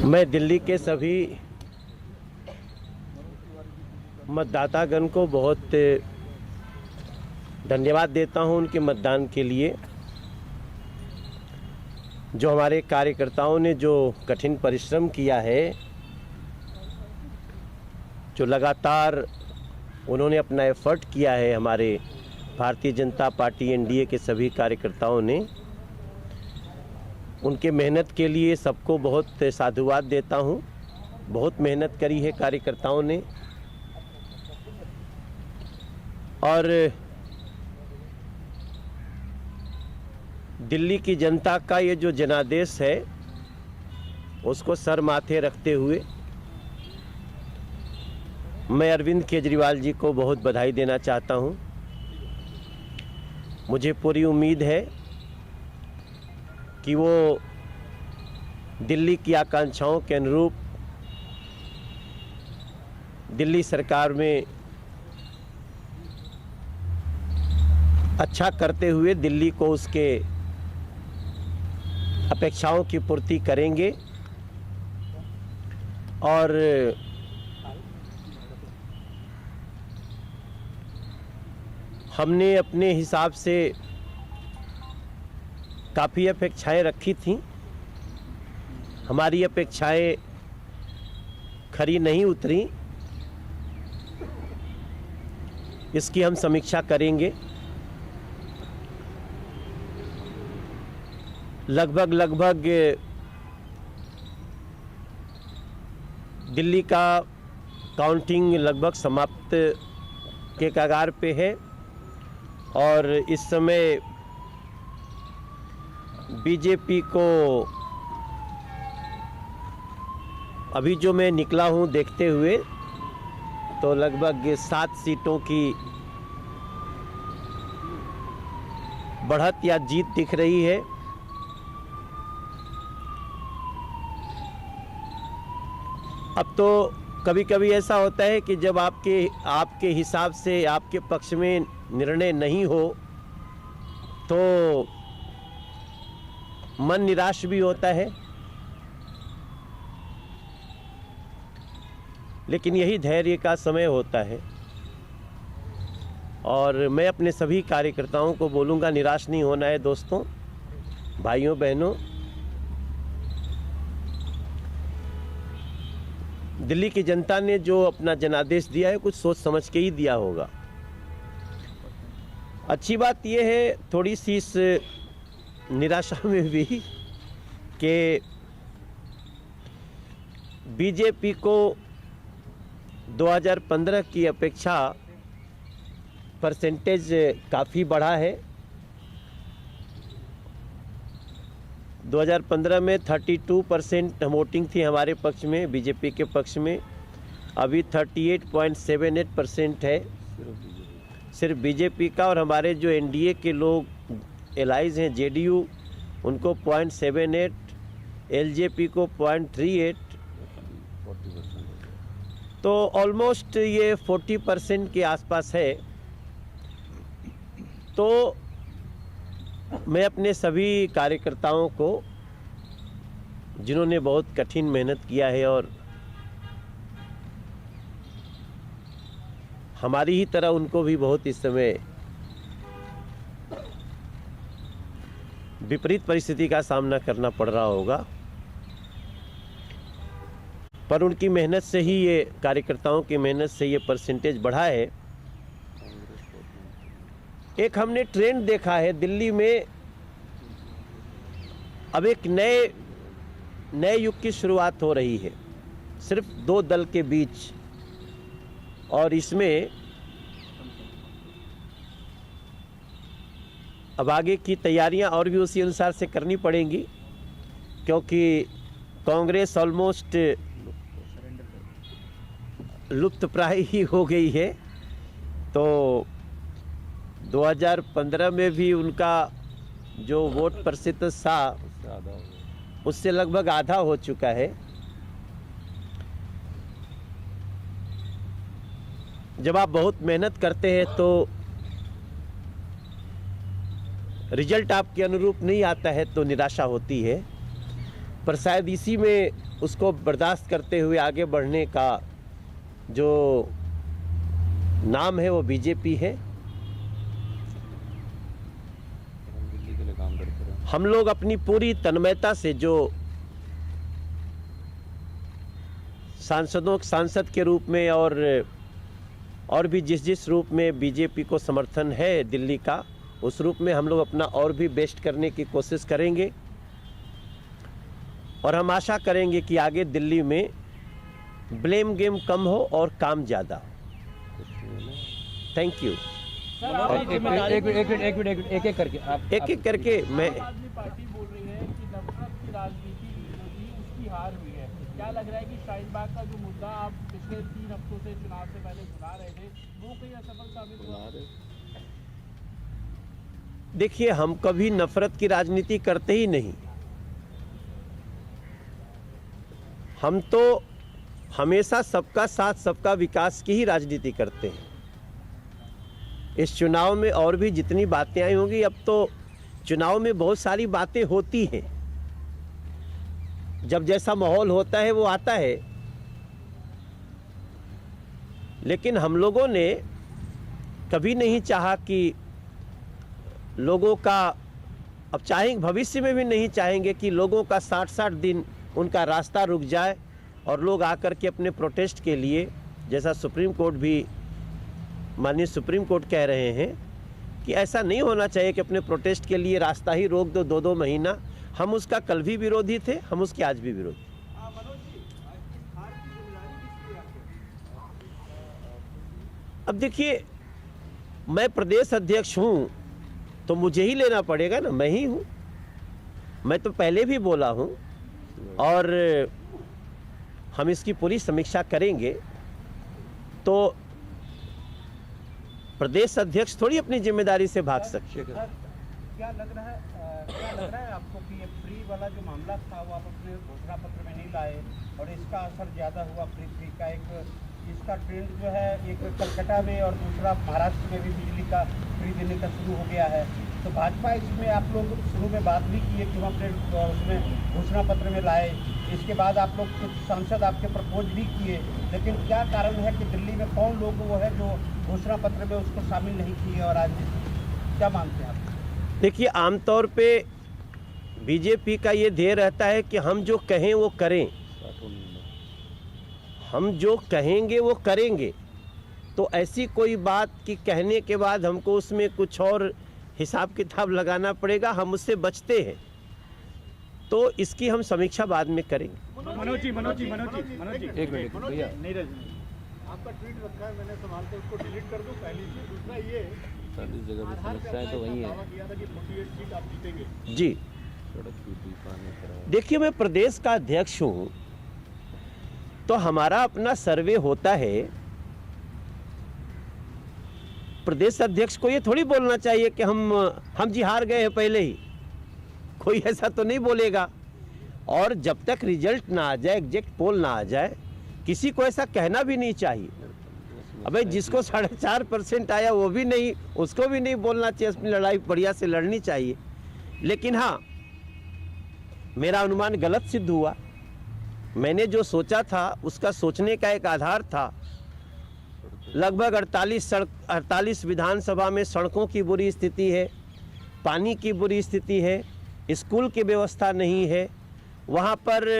मैं दिल्ली के सभी मतदातागण को बहुत धन्यवाद देता हूं उनके मतदान के लिए। जो हमारे कार्यकर्ताओं ने जो कठिन परिश्रम किया है, जो लगातार उन्होंने अपना एफर्ट किया है, हमारे भारतीय जनता पार्टी एनडीए के सभी कार्यकर्ताओं ने, उनके मेहनत के लिए सबको बहुत साधुवाद देता हूं। बहुत मेहनत करी है कार्यकर्ताओं ने और दिल्ली की जनता का ये जो जनादेश है उसको सर माथे रखते हुए मैं अरविंद केजरीवाल जी को बहुत बधाई देना चाहता हूं। मुझे पूरी उम्मीद है कि वो दिल्ली की आकांक्षाओं के अनुरूप दिल्ली सरकार में अच्छा करते हुए दिल्ली को उसके अपेक्षाओं की पूर्ति करेंगे और हमने अपने हिसाब से काफ़ी अपेक्षाएं रखी थीं। हमारी अपेक्षाएं खरी नहीं उतरी, इसकी हम समीक्षा करेंगे। लगभग दिल्ली का काउंटिंग लगभग समाप्त के कगार पे है और इस समय बीजेपी को अभी जो मैं निकला हूं देखते हुए तो लगभग 7 सीटों की बढ़त या जीत दिख रही है। अब तो कभी कभी ऐसा होता है कि जब आपके हिसाब से आपके पक्ष में निर्णय नहीं हो तो मन निराश भी होता है, लेकिन यही धैर्य का समय होता है और मैं अपने सभी कार्यकर्ताओं को बोलूँगा निराश नहीं होना है। दोस्तों, भाइयों बहनों, दिल्ली की जनता ने जो अपना जनादेश दिया है कुछ सोच समझ के ही दिया होगा। अच्छी बात यह है थोड़ी सी इस निराशा में भी कि बीजेपी को 2015 की अपेक्षा परसेंटेज काफ़ी बढ़ा है। 2015 में 32% वोटिंग थी हमारे पक्ष में, बीजेपी के पक्ष में। अभी 38.78% है सिर्फ बीजेपी का, और हमारे जो एनडीए के लोग एलाइज हैं जेडीयू उनको 0.78, एलजेपी को 0.38, तो ऑलमोस्ट ये 40% के आसपास है। तो मैं अपने सभी कार्यकर्ताओं को जिन्होंने बहुत कठिन मेहनत किया है और हमारी ही तरह उनको भी बहुत इस समय विपरीत परिस्थिति का सामना करना पड़ रहा होगा, पर उनकी मेहनत से ही ये कार्यकर्ताओं की मेहनत से ये परसेंटेज बढ़ा है। एक हमने ट्रेंड देखा है दिल्ली में, अब एक नए युग की शुरुआत हो रही है सिर्फ 2 दल के बीच, और इसमें अब आगे की तैयारियां और भी उसी अनुसार से करनी पड़ेंगी, क्योंकि कांग्रेस ऑलमोस्ट लुप्तप्राय ही हो गई है। तो 2015 में भी उनका जो वोट प्रतिशत था उससे लगभग आधा हो चुका है। जब आप बहुत मेहनत करते हैं तो रिजल्ट आपके अनुरूप नहीं आता है तो निराशा होती है, पर शायद इसी में उसको बर्दाश्त करते हुए आगे बढ़ने का जो नाम है वो बीजेपी है। हम लोग अपनी पूरी तन्मयता से जो सांसद के रूप में और भी जिस रूप में बीजेपी को समर्थन है दिल्ली का, उस रूप में हम लोग अपना और भी बेस्ट करने की कोशिश करेंगे और हम आशा करेंगे कि आगे दिल्ली में ब्लेम गेम कम हो और काम ज़्यादा हो। Thank you. एक करके मैं पार्टी बोल रही है कि नफरत की राजनीति उसकी हार हुई है। क्या लग रहा है कि शाहीन बाग का जो मुद्दा आप पिछले 3 हफ्तों से चुनाव से पहले सुना रहे थे वो कहीं असफल साबित हुआ? देखिए, हम कभी नफरत की राजनीति करते ही नहीं। हम तो हमेशा सबका साथ सबका विकास की ही राजनीति करते हैं। इस चुनाव में और भी जितनी बातें आई होंगी, अब तो चुनाव में बहुत सारी बातें होती हैं, जब जैसा माहौल होता है वो आता है, लेकिन हम लोगों ने कभी नहीं चाहा कि लोगों का, अब चाहेंगे भविष्य में भी नहीं चाहेंगे कि लोगों का 60-60 दिन उनका रास्ता रुक जाए और लोग आकर के अपने प्रोटेस्ट के लिए, जैसा सुप्रीम कोर्ट भी, माननीय सुप्रीम कोर्ट कह रहे हैं कि ऐसा नहीं होना चाहिए कि अपने प्रोटेस्ट के लिए रास्ता ही रोक दो 2-2 महीना। हम उसका कल भी विरोधी थे, हम उसके आज भी विरोधी। अब देखिए, मैं प्रदेश अध्यक्ष हूं तो मुझे ही लेना पड़ेगा ना, मैं ही हूं। मैं तो पहले भी बोला हूं और हम इसकी पूरी समीक्षा करेंगे। तो प्रदेश अध्यक्ष थोड़ी अपनी जिम्मेदारी से भाग सकते हैं। क्या लग रहा है आपको कि ये फ्री वाला जो मामला था वो आप अपने घोषणा पत्र में नहीं लाए और इसका असर ज़्यादा हुआ? फ्री का एक इसका ट्रेंड जो है एक कलकत्ता में और दूसरा महाराष्ट्र में भी बिजली का फ्री देने का शुरू हो गया है। तो भाजपा इसमें आप लोग शुरू में बात भी किए कि हम अपने उसमें घोषणा पत्र में लाए, इसके बाद आप लोग कुछ सांसद आपके प्रपोज भी किए, लेकिन क्या कारण है कि दिल्ली में कौन लोग वो है जो घोषणा पत्र में उसको शामिल नहीं किए? और आज क्या मानते हैं आप? देखिए, आमतौर पे बीजेपी का ये ध्येय रहता है कि हम जो कहें वो करें, हम जो कहेंगे वो करेंगे। तो ऐसी कोई बात कि कहने के बाद हमको उसमें कुछ और हिसाब किताब लगाना पड़ेगा, हम उससे बचते हैं। तो इसकी हम समीक्षा बाद में करेंगे। मनोज जी एक मिनट भैया, नीरज आपका ट्वीट रखा है, मैंने संभाल के उसको डिलीट कर दूं पहली चीज। दूसरा ये सारी जगह पे समस्याएं तो वही है। किया था कि 48 सीट आप जीतेंगे। जी, देखिए, मैं प्रदेश का अध्यक्ष हूँ तो हमारा अपना सर्वे होता है। प्रदेश अध्यक्ष को ये थोड़ी बोलना चाहिए कि हम जी हार गए हैं पहले ही, कोई ऐसा तो नहीं बोलेगा। और जब तक रिजल्ट ना आ जाए, एग्जैक्ट पोल ना आ जाए, किसी को ऐसा कहना भी नहीं चाहिए। अबे जिसको 4.5% आया वो भी नहीं, उसको भी नहीं बोलना चाहिए, अपनी लड़ाई बढ़िया से लड़नी चाहिए। लेकिन हाँ, मेरा अनुमान गलत सिद्ध हुआ। मैंने जो सोचा था उसका सोचने का एक आधार था। लगभग 48 विधानसभा में सड़कों की बुरी स्थिति है, पानी की बुरी स्थिति है, स्कूल की व्यवस्था नहीं है, वहाँ पर